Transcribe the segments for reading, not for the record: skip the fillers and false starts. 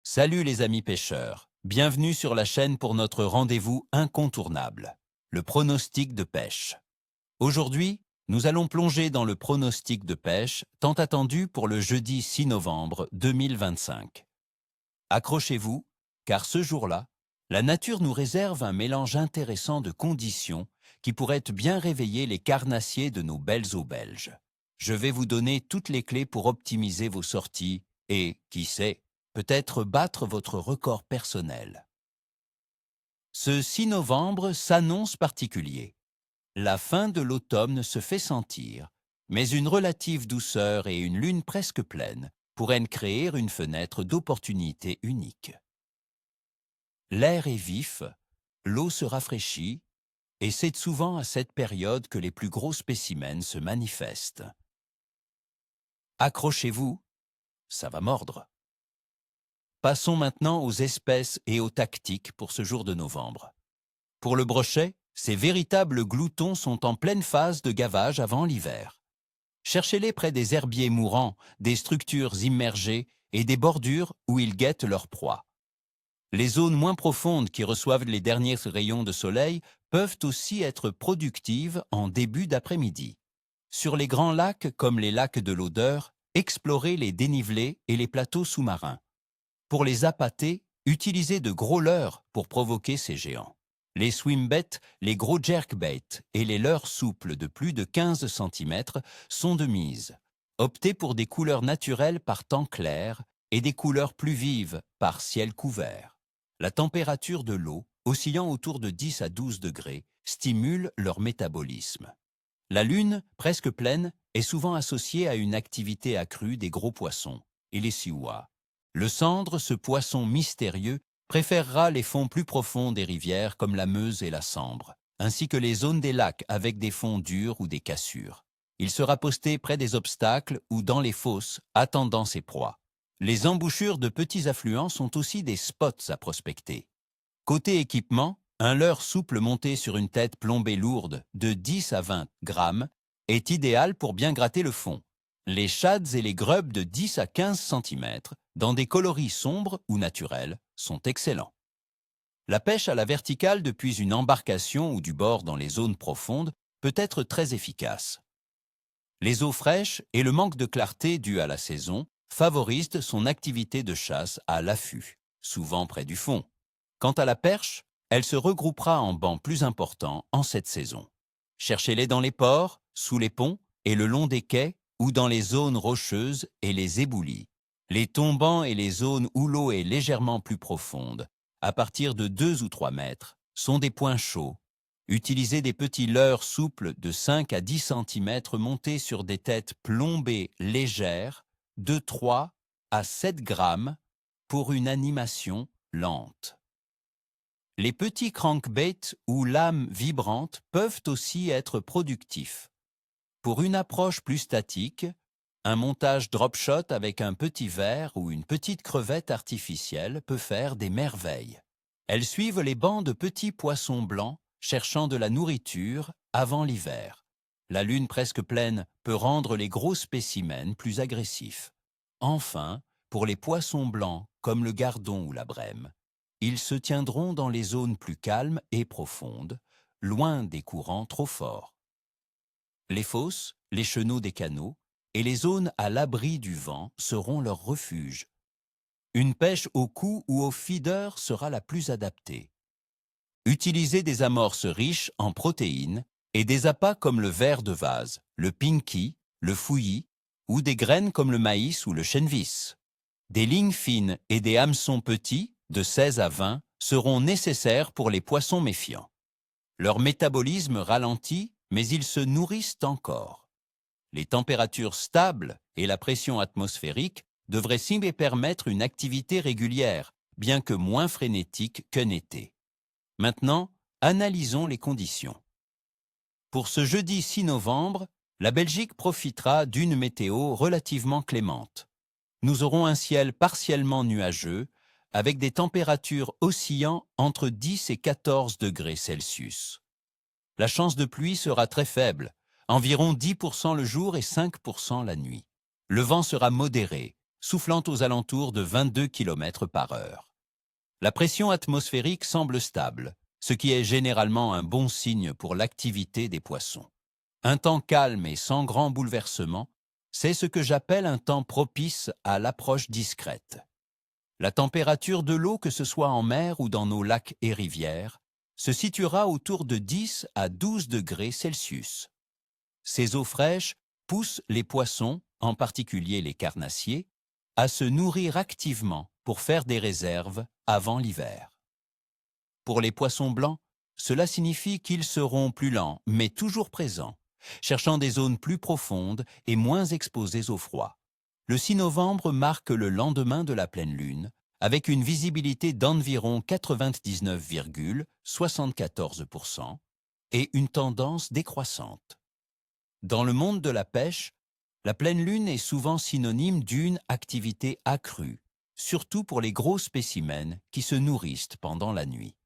Salut les amis pêcheurs, bienvenue sur la chaîne pour notre rendez-vous incontournable, le pronostic de pêche. Aujourd'hui, nous allons plonger dans le pronostic de pêche tant attendu pour le jeudi 6 novembre 2025. Accrochez-vous, car ce jour-là, la nature nous réserve un mélange intéressant de conditions qui pourraient bien réveiller les carnassiers de nos belles eaux belges. Je vais vous donner toutes les clés pour optimiser vos sorties et, qui sait, peut-être battre votre record personnel. Ce 6 novembre s'annonce particulier. La fin de l'automne se fait sentir, mais une relative douceur et une lune presque pleine pourraient créer une fenêtre d'opportunité unique. L'air est vif, l'eau se rafraîchit, et c'est souvent à cette période que les plus gros spécimens se manifestent. Accrochez-vous, ça va mordre. Passons maintenant aux espèces et aux tactiques pour ce jour de novembre. Pour le brochet, ces véritables gloutons sont en pleine phase de gavage avant l'hiver. Cherchez-les près des herbiers mourants, des structures immergées et des bordures où ils guettent leur proie. Les zones moins profondes qui reçoivent les derniers rayons de soleil peuvent aussi être productives en début d'après-midi. Sur les grands lacs comme les lacs de l'Odeur, explorez les dénivelés et les plateaux sous-marins. Pour les appâter, utilisez de gros leurres pour provoquer ces géants. Les swimbaits, les gros jerkbaits et les leurres souples de plus de 15 cm sont de mise. Optez pour des couleurs naturelles par temps clair et des couleurs plus vives par ciel couvert. La température de l'eau, oscillant autour de 10 à 12 degrés, stimule leur métabolisme. La lune, presque pleine, est souvent associée à une activité accrue des gros poissons et les siouas. Le sandre, ce poisson mystérieux, préférera les fonds plus profonds des rivières comme la Meuse et la Sambre, ainsi que les zones des lacs avec des fonds durs ou des cassures. Il sera posté près des obstacles ou dans les fosses, attendant ses proies. Les embouchures de petits affluents sont aussi des spots à prospecter. Côté équipement, un leurre souple monté sur une tête plombée lourde de 10 à 20 grammes est idéal pour bien gratter le fond. Les shads et les grubs de 10 à 15 cm, dans des coloris sombres ou naturels, sont excellents. La pêche à la verticale depuis une embarcation ou du bord dans les zones profondes peut être très efficace. Les eaux fraîches et le manque de clarté dû à la saison favorisent son activité de chasse à l'affût, souvent près du fond. Quant à la perche, elle se regroupera en bancs plus importants en cette saison. Cherchez-les dans les ports, sous les ponts et le long des quais ou dans les zones rocheuses et les éboulis. Les tombants et les zones où l'eau est légèrement plus profonde, à partir de 2 ou 3 mètres, sont des points chauds. Utilisez des petits leurres souples de 5 à 10 cm montés sur des têtes plombées légères de 3 à 7 grammes pour une animation lente. Les petits crankbaits ou lames vibrantes peuvent aussi être productifs. Pour une approche plus statique, un montage drop shot avec un petit verre ou une petite crevette artificielle peut faire des merveilles. Elles suivent les bancs de petits poissons blancs cherchant de la nourriture avant l'hiver. La lune presque pleine peut rendre les gros spécimens plus agressifs. Enfin, pour les poissons blancs comme le gardon ou la brème, ils se tiendront dans les zones plus calmes et profondes, loin des courants trop forts. Les fosses, les chenaux des canaux et les zones à l'abri du vent seront leur refuge. Une pêche au coup ou au feeder sera la plus adaptée. Utilisez des amorces riches en protéines et des appâts comme le ver de vase, le pinky, le fouillis ou des graines comme le maïs ou le chènevis. Des lignes fines et des hameçons petits, de 16 à 20, seront nécessaires pour les poissons méfiants. Leur métabolisme ralentit, mais ils se nourrissent encore. Les températures stables et la pression atmosphérique devraient s'y permettre une activité régulière, bien que moins frénétique qu'un été. Maintenant, analysons les conditions. Pour ce jeudi 6 novembre, la Belgique profitera d'une météo relativement clémente. Nous aurons un ciel partiellement nuageux, avec des températures oscillant entre 10 et 14 degrés Celsius. La chance de pluie sera très faible, environ 10% le jour et 5% la nuit. Le vent sera modéré, soufflant aux alentours de 22 km/h. La pression atmosphérique semble stable, ce qui est généralement un bon signe pour l'activité des poissons. Un temps calme et sans grand bouleversement, c'est ce que j'appelle un temps propice à l'approche discrète. La température de l'eau, que ce soit en mer ou dans nos lacs et rivières, se situera autour de 10 à 12 degrés Celsius. Ces eaux fraîches poussent les poissons, en particulier les carnassiers, à se nourrir activement pour faire des réserves avant l'hiver. Pour les poissons blancs, cela signifie qu'ils seront plus lents, mais toujours présents, cherchant des zones plus profondes et moins exposées au froid. Le 6 novembre marque le lendemain de la pleine lune, avec une visibilité d'environ 99,74% et une tendance décroissante. Dans le monde de la pêche, la pleine lune est souvent synonyme d'une activité accrue, surtout pour les gros spécimens qui se nourrissent pendant la nuit.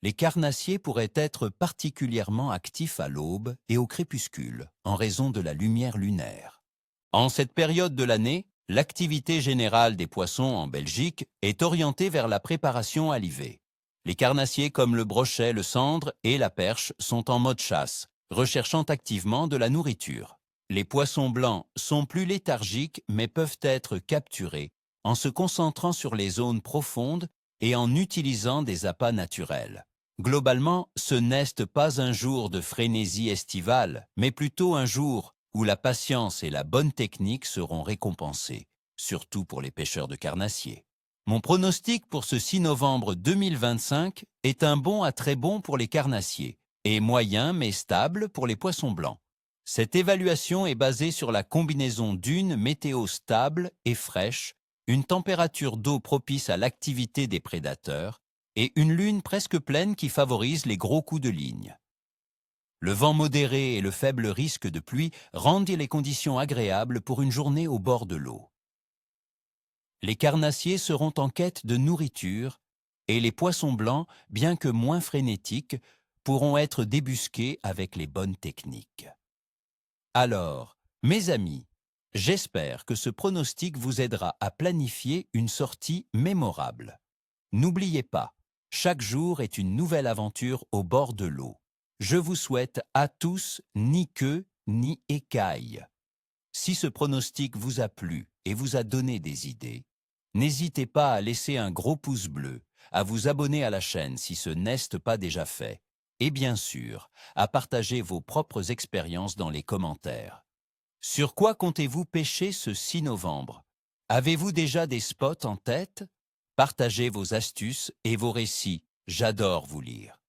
Les carnassiers pourraient être particulièrement actifs à l'aube et au crépuscule, en raison de la lumière lunaire. En cette période de l'année, l'activité générale des poissons en Belgique est orientée vers la préparation à l'hiver. Les carnassiers comme le brochet, le sandre et la perche sont en mode chasse, recherchant activement de la nourriture. Les poissons blancs sont plus léthargiques mais peuvent être capturés en se concentrant sur les zones profondes et en utilisant des appâts naturels. Globalement, ce n'est pas un jour de frénésie estivale, mais plutôt un jour où la patience et la bonne technique seront récompensées, surtout pour les pêcheurs de carnassiers. Mon pronostic pour ce 6 novembre 2025 est un bon à très bon pour les carnassiers et moyen mais stable pour les poissons blancs. Cette évaluation est basée sur la combinaison d'une météo stable et fraîche, une température d'eau propice à l'activité des prédateurs et une lune presque pleine qui favorise les gros coups de ligne. Le vent modéré et le faible risque de pluie rendent les conditions agréables pour une journée au bord de l'eau. Les carnassiers seront en quête de nourriture et les poissons blancs, bien que moins frénétiques, pourront être débusqués avec les bonnes techniques. Alors, mes amis, j'espère que ce pronostic vous aidera à planifier une sortie mémorable. N'oubliez pas, chaque jour est une nouvelle aventure au bord de l'eau. Je vous souhaite à tous ni queue ni écaille. Si ce pronostic vous a plu et vous a donné des idées, n'hésitez pas à laisser un gros pouce bleu, à vous abonner à la chaîne si ce n'est pas déjà fait, et bien sûr, à partager vos propres expériences dans les commentaires. Sur quoi comptez-vous pêcher ce 6 novembre? Avez-vous déjà des spots en tête? Partagez vos astuces et vos récits, j'adore vous lire.